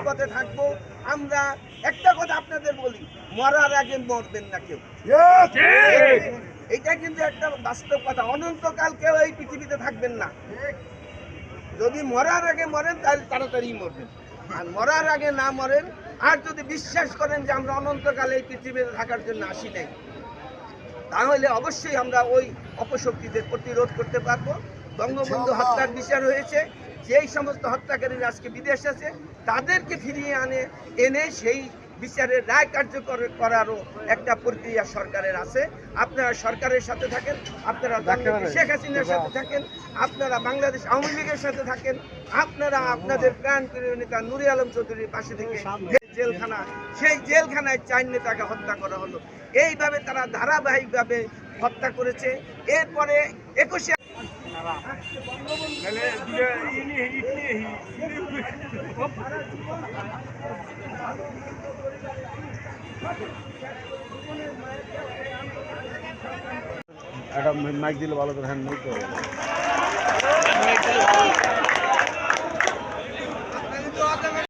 পথে থাকবো। আমরা একটা কথা আপনাদের বলি, মরার আগে মরবেন না কেউ। এটা কিন্তু একটা বাস্তব কথা। অনন্তকাল কেউ এই পৃথিবীতে থাকবেন না। যদি মরার আগে মরেন তাহলে তাড়াতাড়ি মরবেন, আর মরার আগে না মরেন, আর যদি বিশ্বাস করেন যে আমরা অনন্তকাল এই পৃথিবীতে থাকার জন্য আসি নাই, তাহলে অবশ্যই আমরা ওই অপশক্তিদের প্রতিরোধ করতে পারবো। বঙ্গবন্ধু হত্যার বিচার হয়েছে, যেই সমস্ত হত্যাকারীরা আজকে বিদেশ আছে তাদেরকে ফিরিয়ে এনে সেই বিচারের রায় কার্যকর করারও একটা প্রক্রিয়া সরকারের আছে। আপনারা সরকারের সাথে থাকেন, আপনারা শেখ হাসিনার সাথে থাকেন, আপনারা বাংলাদেশ আওয়ামী লীগের সাথে থাকেন, আপনারা আপনাদের প্রাণপ্রিয় নেতা নুরে আলম চৌধুরীর পাশে থেকে জেলখানা, সেই জেলখানায় 4 নেতাকে হত্যা করা হলো। এইভাবে তারা ধারাবাহিকভাবে হত্যা করেছে। এরপরে 21শে একটা মাইক দিলে ভালো করে হ্যান্ড